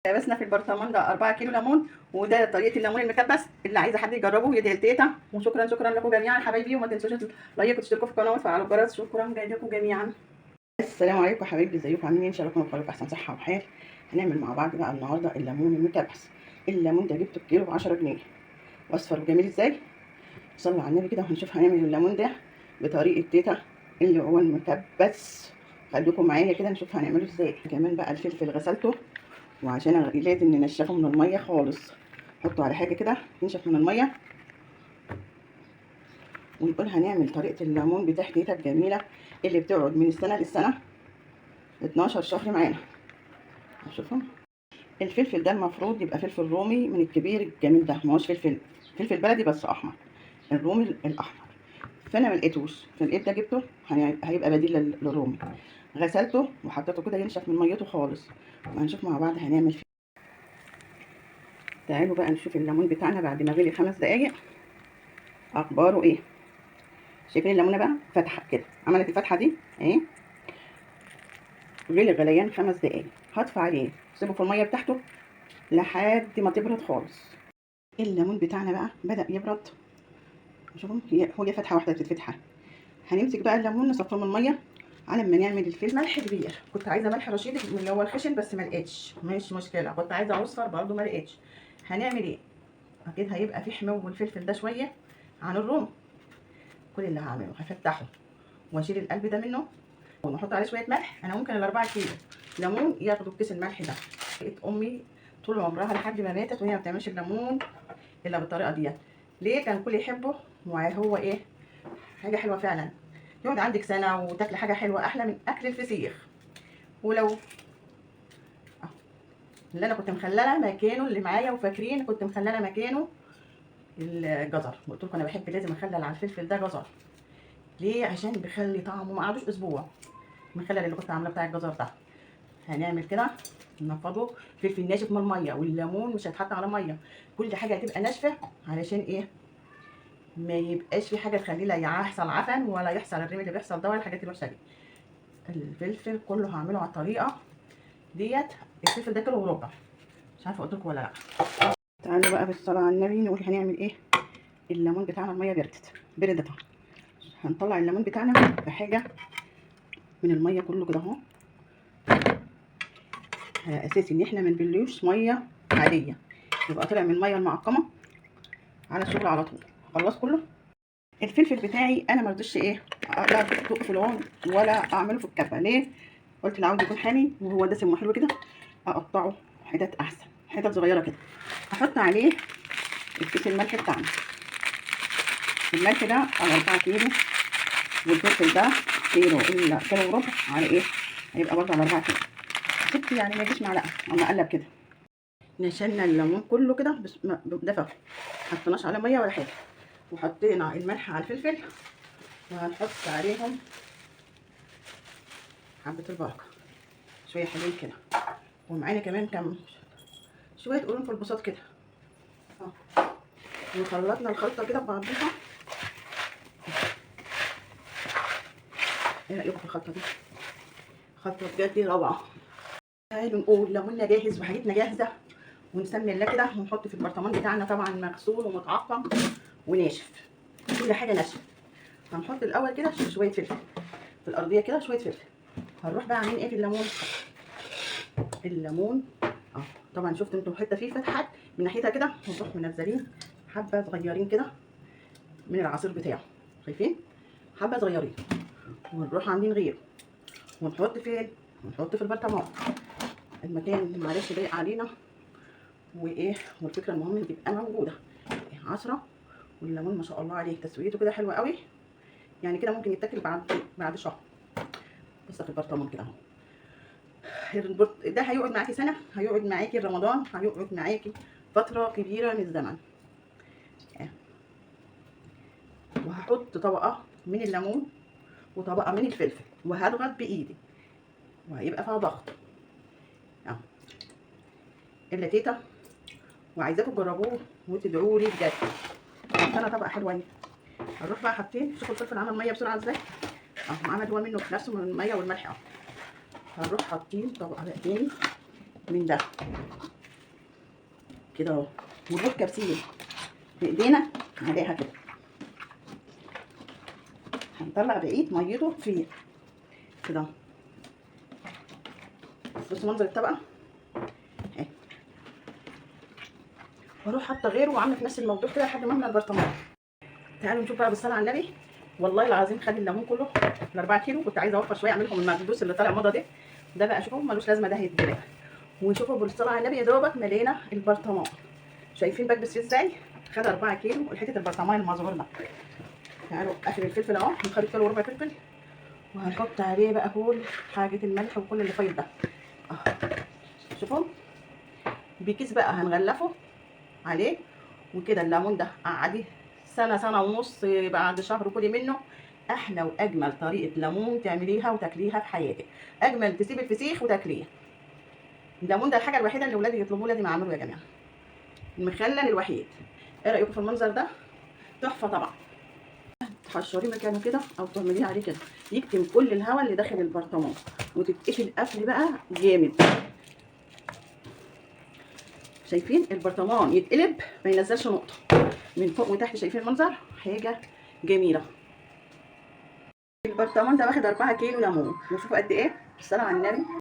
كبسنا في البرطمان ده 4 كيلو ليمون، وده طريقه الليمون المكبس. اللي عايزه حد يجربه يدعي لتيتا. وشكرا لكم جميعا حبايبي، وما تنسوش اللايك وتشتركوا في القناه وتفعلوا الجرس. شكرا جاي لكم جميعا. السلام عليكم حبايبي، ازيكم عاملين ايه؟ ان شاء الله تكونوا في احسن صحه وحال. هنعمل مع بعض بقى النهارده الليمون المكبس. الليمون ده جبته كيلو ب 10 جنيه، واصفر وجميل ازاي. صلوا على النبي كده، وهنشوف هنعمل الليمون ده بطريقه تيتا اللي هو المكبس. خليكم معايا كده نشوف هنعمله ازاي. كمان بقى الفلفل غسلته، وعشان لازم ننشفه من الميه خالص. نحطه على حاجه كده ينشف من الميه، ونقول هنعمل طريقه الليمون بتاعت تيتا الجميله اللي بتقعد من السنه للسنه 12 شهر معانا. شوفوا الفلفل ده المفروض يبقى فلفل رومي من الكبير الجميل ده، ما هوش فلفل بلدي بس احمر، الرومي الاحمر. فانا ما لقيتوش، فلقيت ده جبته هيبقى بديل للرومي. غسلته وحطيته كده ينشف من ميته خالص، وهنشوف مع بعض هنعمل فيه. تعالوا بقى نشوف الليمون بتاعنا بعد ما غلي 5 دقايق اخباره ايه. شايفين الليمونه بقى فتحه كده، عملت الفتحه دي اهي. غلي غليان 5 دقايق. هطفي عليه، سيبه في الميه بتاعته لحد ما تبرد خالص. الليمون بتاعنا بقى بدأ يبرد. شوفوا هي فتحه واحده بتتفتح. هنمسك بقى الليمون نصفيه من الميه على ما نعمل الفلفل. ملح كبير، كنت عايزه ملح رشيد اللي هو الخشن بس ما لقيتش، مش مشكله. كنت عايزه اصفر برده ما لقيتش. هنعمل ايه؟ اكيد هيبقى في حمو الفلفل ده شويه عن الروم. كل اللي هعمله هفتحه واشيل القلب ده منه، ونحط عليه شويه ملح. انا ممكن ال4 كيلو ليمون ياخدوا كيس الملح ده. لقيت امي طول عمرها لحد ما ماتت وهي ما بتعملش الليمون الا بالطريقه دي. ليه؟ كان الكل يحبه، وهو ايه، حاجه حلوه فعلا. يقعد عندك سنه وتاكلي حاجه حلوه احلى من اكل الفسيخ. ولو اللي انا كنت مخلله مكانه اللي معايا، وفاكرين كنت مخلله مكانه الجزر. قلت لكم انا بحب لازم اخلل على الفلفل ده جزر. ليه؟ عشان بيخلي طعمه، ما قعدوش اسبوع المخلل اللي كنت عاملاه بتاع الجزر ده. هنعمل كده ننفضه. فلفل ناشف من الميه، والليمون مش هيتحط على ميه، كل حاجه هتبقى ناشفه علشان ايه؟ ما يبقاش في حاجه تخليه لا يحصل عفن ولا يحصل الرمل اللي بيحصل ده ولا الحاجات الوحشه دي. الفلفل كله هعمله على الطريقه ديت. الفلفل ده كيلو وربع، مش عارفه قلت لكم ولا لا. تعالوا بقى بالصلاه على النبي نقول هنعمل ايه. الليمون بتاعنا الميه بردت اهو. هنطلع الليمون بتاعنا بحاجه من الميه كله كده اهو، على اساس ان احنا ما نبلوش ميه عاديه، يبقى طلع من الميه المعقمه على الشغل على طول. خلاص كله. الفلفل بتاعي انا ما رضيتش ايه، لا ادق في العون ولا اعمله في الكبه. ليه؟ قلت اللي عاوز يكون حامي وهو دسم وحلو كده اقطعه حتت احسن، حتت صغيره كده. احط عليه الكيس الملح بتاعنا. الملح ده على 4 كيلو، والفلفل ده كيلو وربع على ايه، هيبقى برضه على 4 كيلو. سبت يعني ما يجيش معلقه، اما اقلب كده. نشلنا الليمون كله كده بس دفى، ما حطيناش عليه ميه ولا حاجه. وحطينا الملح على الفلفل، وهنحط عليهم حبه البركه شويه حلوين كده، ومعانا كمان كم شويه قرنفل بساط كده. وخلطنا الخلطه كده ببعضيها. ايه رايكم في الخلطه دي؟ خلطه بجد روعه. تعالوا نقول ليموننا جاهز وحاجتنا جاهزه، ونسمي الله كده، ونحط في البرطمان بتاعنا طبعا مغسول ومتعقم وناشف، كل حاجه ناشفه. هنحط الاول كده شويه فلفل في الارضيه كده، شويه فلفل. هنروح بقى عاملين ايه في الليمون طبعا شفتوا انتوا حته فيه فتحات من ناحيتها كده، ونروح منزلين حبه صغيرين كده من العصير بتاعه. شايفين؟ حبه صغيرين. ونروح عاملين غيره، ونحط فين؟ ونحط في البرطمان. المكان معلش ضيق علينا وايه، والفكره المهم تبقى موجوده عصره. والليمون ما شاء الله عليه تسويته كده حلوه قوي، يعني كده ممكن يتاكل بعد شهر. بس في البرطمان كده اهو. ده هيقعد معاكي سنه، هيقعد معاكي رمضان، هيقعد معاكي فتره كبيره من الزمن. وهحط طبقه من الليمون وطبقه من الفلفل، وهضغط بايدي وهيبقى فيها ضغط اهو. الا تيتا، وعايزاكم تجربوه وتدعوا لي بجد. انا طبقه حلوه اهي. هنروح بقى حاطين، شوفوا الفلفل عمل ميه بسرعه ازاي اهو، عمل هو منه نفسه من الميه والملح اهو. هنروح حاطين طبقه تاني من ده كده اهو، ونروح كابسين بايدينا عليها كده، هنطلع بقيه ميته فيه كده. بصوا منظر الطبقه اهي، واروح حاطه غيره وعامله في نفس الموضوع كده لحد ما املى البرطمان. تعالوا نشوف بقى بالصلاه على النبي. والله العظيم خد الليمون كله ال 4 كيلو، كنت عايزه اوفر شويه اعملهم المكدوس اللي طالع موضه ده بقى شوفوا ملوش لازمه، ده هيتبلع. ونشوفوا بالصلاه على النبي يا دوبك ملينا البرطمان. شايفين بكبس فيه ازاي؟ خد 4 كيلو والحته البرطمان المصغور ده. تعالوا قافل الفلفل اهو، هنخلي كيلو وربع فلفل، وهنحط عليه بقى كل حاجه الملح وكل اللي فايض ده شوفوا بكيس بقى هنغلفه عليه. وكده الليمون ده قعديه سنه سنه ونص، بعد شهر كلي منه. احلى واجمل طريقه ليمون تعمليها وتاكليها في حياتك. اجمل تسيب الفسيخ وتاكليه. الليمون ده الحاجه الوحيده اللي ولادي يطلبوه لازم اعمله يا جماعه، المخلل الوحيد. ايه رايكم في المنظر ده؟ تحفه طبعا. تحشريه مكانه كده او تعمليه عليه كده، يكتم كل الهواء اللي داخل البرطمان، وتتقفل قفل بقى جامد. شايفين البرطمان يتقلب ما ينزلش نقطه من فوق وتحت. شايفين المنظر؟ حاجه جميله. البرطمان ده واخد 4 كيلو ليمون، وشوفوا قد ايه. الصلاه على النبي.